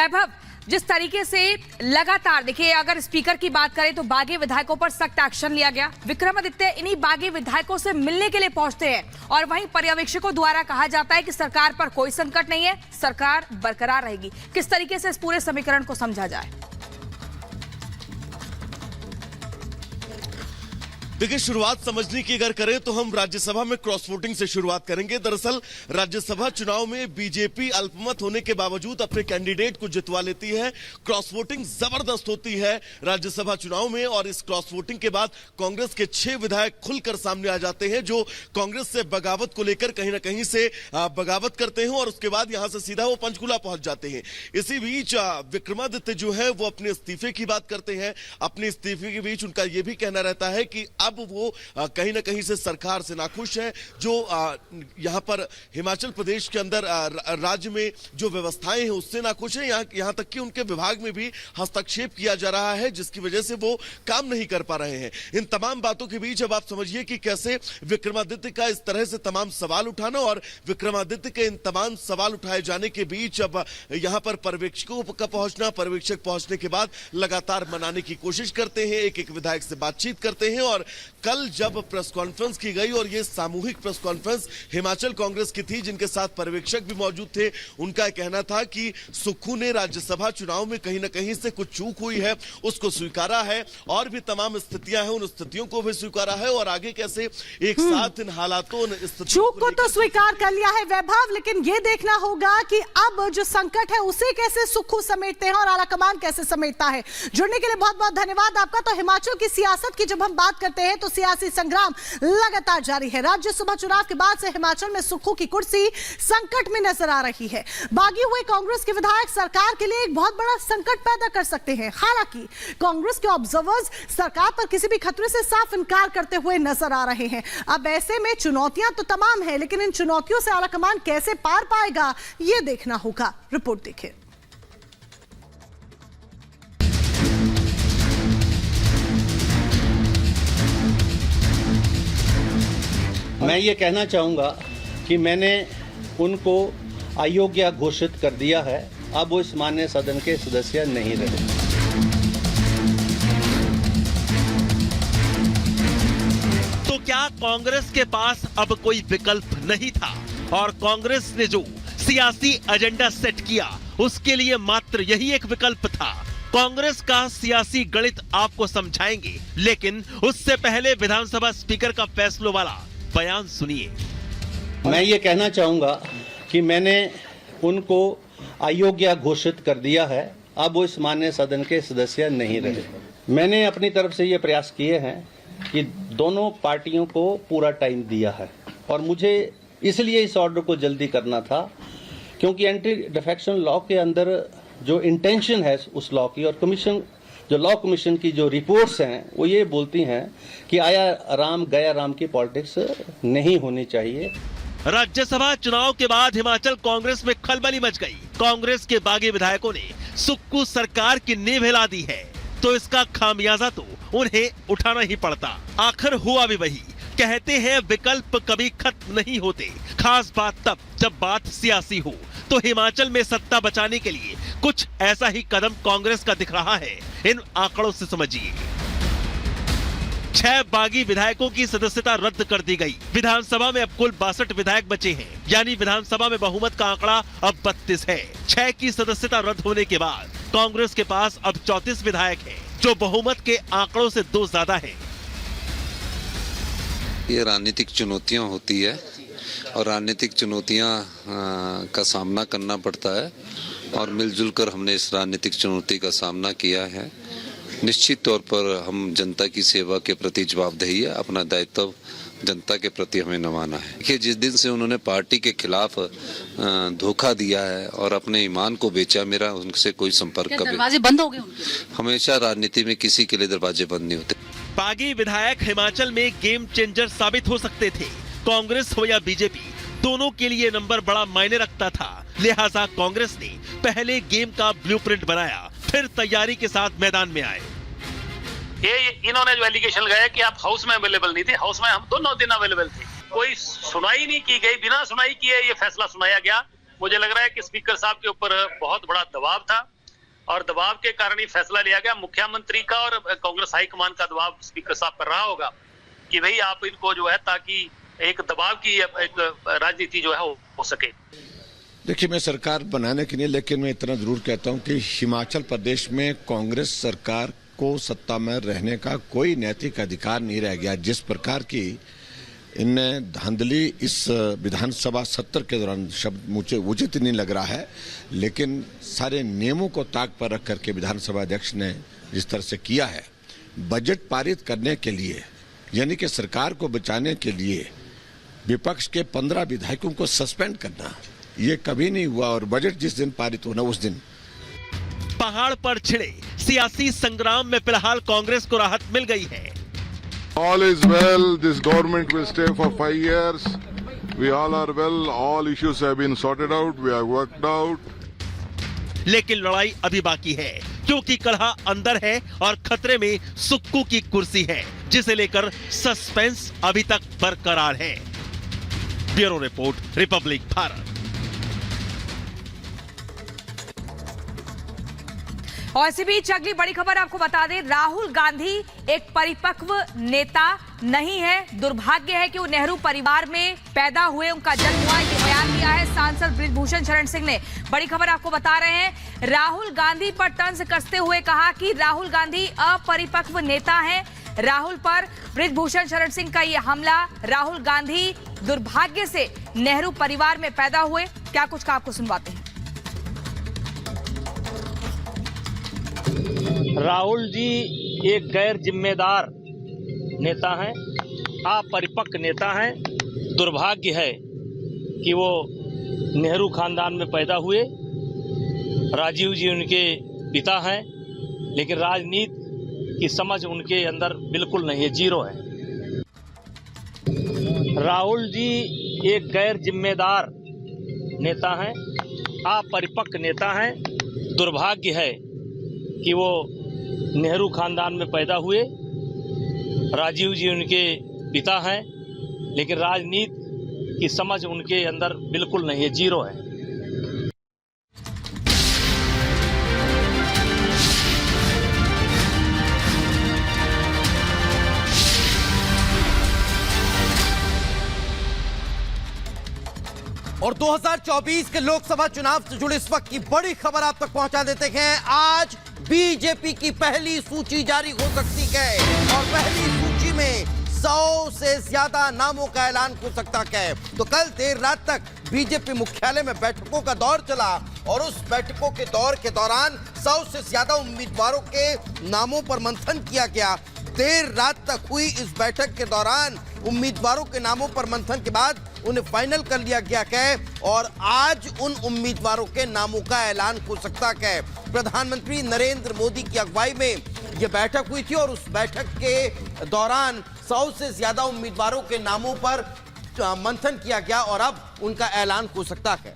वैभव, जिस तरीके से लगातार देखिए, अगर स्पीकर की बात करें तो बागी विधायकों पर सख्त एक्शन लिया गया। विक्रमादित्य इन्हीं बागी विधायकों से मिलने के लिए पहुंचते हैं और वहीं पर्यवेक्षकों द्वारा कहा जाता है कि सरकार पर कोई संकट नहीं है, सरकार बरकरार रहेगी। किस तरीके से इस पूरे समीकरण को समझा जाए? देखिए, शुरुआत समझने की अगर करें तो हम राज्यसभा में क्रॉस वोटिंग से शुरुआत करेंगे। दरअसल राज्यसभा चुनाव में बीजेपी अल्पमत होने के बावजूद अपने कैंडिडेट को जितवा लेती है। क्रॉस वोटिंग जबरदस्त होती है राज्यसभा चुनाव में, और इस क्रॉस वोटिंग के बाद कांग्रेस के 6 विधायक खुलकर सामने आ जाते हैं, जो कांग्रेस से बगावत को लेकर कहीं ना कहीं से बगावत करते हैं, और उसके बाद यहां से सीधा वो पंचकुला पहुंच जाते हैं। इसी बीच विक्रमादित्य जो है वो अपने इस्तीफे की बात करते हैं। अपने इस्तीफे के बीच उनका यह भी कहना रहता है कि अब वो कहीं ना कहीं से सरकार से नाखुश है, जो यहां पर हिमाचल प्रदेश के अंदर राज्य में जो व्यवस्थाएं हैं उससे नाखुश है। यहां तक कि उनके विभाग में भी हस्तक्षेप किया जा रहा है, जिसकी वजह से वो काम नहीं कर पा रहे हैं। इन तमाम बातों के बीच अब आप समझिए कि कैसे विक्रमादित्य का इस तरह से तमाम सवाल उठाना, और विक्रमादित्य के इन तमाम सवाल उठाए जाने के बीच अब यहां पर पर्यवेक्षकों का पहुंचना, पर्यवेक्षक पहुंचने के बाद लगातार मनाने की कोशिश करते हैं, एक एक विधायक से बातचीत करते हैं। और कल जब प्रेस कॉन्फ्रेंस की गई, और ये सामूहिक प्रेस कॉन्फ्रेंस हिमाचल कांग्रेस की थी, जिनके साथ पर्यवेक्षक भी मौजूद थे, उनका कहना था कि सुक्खू ने राज्यसभा चुनाव में कहीं ना कहीं से कुछ चूक हुई है, उसको स्वीकारा है, और भी तमाम स्थितियां हैं, उन स्थितियों को भी स्वीकारा है, और आगे कैसे एक साथ इन हालातों चूक को तो स्वीकार कर लिया है वैभव, लेकिन ये देखना होगा कि अब जो संकट है उसे कैसे सुक्खू समेटते हैं और आलाकमान कैसे समेटता है। जुड़ने के लिए बहुत बहुत धन्यवाद आपका। तो हिमाचल की सियासत की जब हम बात करते हैं तो सियासी संग्राम लगातार जारी है। राज्यसभा चुनाव के बाद से हिमाचल में सुक्खू की कुर्सी संकट में नजर आ रही है। बागी हुए कांग्रेस के विधायक सरकार के लिए एक बहुत बड़ा संकट पैदा कर सकते हैं। हालांकि कांग्रेस के ऑब्जर्वर्स सरकार पर किसी भी खतरे से साफ इनकार करते हुए नजर आ रहे हैं। अब ऐसे में चुनौतियां तो तमाम है, लेकिन इन चुनौतियों से आलाकमान कैसे पार पाएगा यह देखना होगा। रिपोर्ट देखिए। मैं ये कहना चाहूँगा कि मैंने उनको अयोग्य घोषित कर दिया है। अब वो इस माननीय सदन के सदस्य नहीं रहे। तो क्या कांग्रेस के पास अब कोई विकल्प नहीं था, और कांग्रेस ने जो सियासी एजेंडा सेट किया उसके लिए मात्र यही एक विकल्प था? कांग्रेस का सियासी गणित आपको समझाएंगे, लेकिन उससे पहले विधानसभा स्पीकर का फैसलों वाला बयान सुनिए। मैं ये कहना चाहूँगा कि मैंने उनको अयोग्य घोषित कर दिया है। अब वो इस माननीय सदन के सदस्य नहीं रहे। मैंने अपनी तरफ से ये प्रयास किए हैं कि दोनों पार्टियों को पूरा टाइम दिया है, और मुझे इसलिए इस ऑर्डर को जल्दी करना था क्योंकि एंटी डिफेक्शन लॉ के अंदर जो इंटेंशन है उस लॉ की, और कमीशन जो लॉ कमीशन की जो रिपोर्ट्स हैं वो ये बोलती हैं कि आया राम गया राम की पॉलिटिक्स नहीं होनी चाहिए। राज्यसभा चुनाव के बाद हिमाचल कांग्रेस में खलबली मच गई। कांग्रेस के बागी विधायकों ने सुक्खू सरकार की नींव हिला दी है, तो इसका खामियाजा तो उन्हें उठाना ही पड़ता। आखिर हुआ भी वही। कहते हैं विकल्प कभी खत्म नहीं होते, खास बात तब जब बात सियासी हो। तो हिमाचल में सत्ता बचाने के लिए कुछ ऐसा ही कदम कांग्रेस का दिख रहा है। इन आंकड़ों से समझिए। 6 बागी विधायकों की सदस्यता रद्द कर दी गई। विधानसभा में अब कुल 62 विधायक बचे हैं, यानी विधानसभा में बहुमत का आंकड़ा अब 32 है। 6 की सदस्यता रद्द होने के बाद कांग्रेस के पास अब 34 विधायक हैं, जो बहुमत के आंकड़ों से 2 ज्यादा है। ये राजनीतिक चुनौतियां होती है, और राजनीतिक चुनौतियां का सामना करना पड़ता है, और मिलजुल कर हमने इस राजनीतिक चुनौती का सामना किया है। निश्चित तौर पर हम जनता की सेवा के प्रति जवाबदेही है, अपना दायित्व जनता के प्रति हमें निभाना है। देखिए, जिस दिन से उन्होंने पार्टी के खिलाफ धोखा दिया है और अपने ईमान को बेचा, मेरा उनसे कोई संपर्क कभी दरवाजे बंद हो गए उनके? हमेशा राजनीति में किसी के लिए दरवाजे बंद नहीं होते। बागी विधायक हिमाचल में गेम चेंजर साबित हो सकते थे। कांग्रेस हो या बीजेपी, दोनों के लिए नंबर बड़ा मायने रखता था। लिहाजा कांग्रेस ने पहले गेम का ब्लूप्रिंट बनाया, फिर तैयारी के साथ मैदान में आए। ये इन्होंने जो एलिगेशन लगाया कि आप हाउस में अवेलेबल नहीं थे, हाउस में हम दोनों दिन अवेलेबल थे। कोई सुनाई नहीं की गई, बिना सुनाई किए ये फैसला सुनाया गया। मुझे लग रहा है कि स्पीकर साहब के ऊपर बहुत बड़ा दबाव था। और दबाव के कारण ही फैसला लिया गया। मुख्यमंत्री का और कांग्रेस हाईकमान का दबाव स्पीकर साहब कर रहा होगा कि भाई आप इनको जो है, ताकि एक दबाव की एक राजनीति जो है हो सके। देखिए, मैं सरकार बनाने के लिए, लेकिन मैं इतना जरूर कहता हूं कि हिमाचल प्रदेश में कांग्रेस सरकार को सत्ता में रहने का कोई नैतिक अधिकार नहीं रह गया। जिस प्रकार की इनने धांधली इस विधानसभा सत्र के दौरान, शब्द मुझे उचित नहीं लग रहा है, लेकिन सारे नियमों को ताक पर रख करके विधानसभा अध्यक्ष ने जिस तरह से किया है, बजट पारित करने के लिए, यानी कि सरकार को बचाने के लिए विपक्ष के 15 विधायकों को सस्पेंड करना, ये कभी नहीं हुआ। और बजट जिस दिन पारित होना उस दिन पहाड़ पर छिड़े सियासी संग्राम में फिलहाल कांग्रेस को राहत मिल गई है। All is well. This government will stay for 5 years. We all are well. All issues have been sorted out. We have worked out. लेकिन लड़ाई अभी बाकी है, क्योंकि कलह अंदर है और खतरे में सुक्कू की कुर्सी है, जिसे लेकर सस्पेंस अभी तक बरकरार है। Bureau report, Republic Bharat. और इसी बीच अगली बड़ी खबर आपको बता दें, राहुल गांधी एक परिपक्व नेता नहीं है। दुर्भाग्य है कि वो नेहरू परिवार में पैदा हुए, उनका जन्म हुआ, ये बयान दिया है सांसद बृजभूषण शरण सिंह ने। बड़ी खबर आपको बता रहे हैं, राहुल गांधी पर तंज कसते हुए कहा कि राहुल गांधी अपरिपक्व नेता हैं। राहुल पर बृजभूषण शरण सिंह का ये हमला, राहुल गांधी दुर्भाग्य से नेहरू परिवार में पैदा हुए, क्या कुछ का आपको सुनवाते हैं। राहुल जी एक गैर जिम्मेदार नेता हैं, अपरिपक्व नेता हैं। दुर्भाग्य है कि वो नेहरू खानदान में पैदा हुए। राजीव जी उनके पिता हैं, लेकिन राजनीति की समझ उनके अंदर बिल्कुल नहीं है, जीरो है। राहुल जी एक गैर जिम्मेदार नेता हैं, अपरिपक्व नेता हैं। दुर्भाग्य है कि वो नेहरू खानदान में पैदा हुए। राजीव जी उनके पिता हैं, लेकिन राजनीति की समझ उनके अंदर बिल्कुल नहीं है, जीरो है। और 2024 के लोकसभा चुनाव से जुड़ी इस वक्त की बड़ी खबर आप तक पहुंचा देते हैं। आज बीजेपी की पहली सूची जारी हो सकती है और पहली सूची में 100 से ज्यादा नामों का ऐलान हो सकता है। तो कल देर रात तक बीजेपी मुख्यालय में बैठकों का दौर चला और उस बैठकों के दौर के दौरान 100 से ज्यादा उम्मीदवारों के नामों पर मंथन किया गया। देर रात तक हुई इस बैठक के दौरान उम्मीदवारों के नामों पर मंथन के बाद उन्हें फाइनल कर लिया गया है और आज उन उम्मीदवारों के नामों का ऐलान हो सकता है। प्रधानमंत्री नरेंद्र मोदी की अगुवाई में यह बैठक हुई थी और उस बैठक के दौरान 100 से ज्यादा उम्मीदवारों के नामों पर मंथन किया गया और अब उनका ऐलान हो सकता है।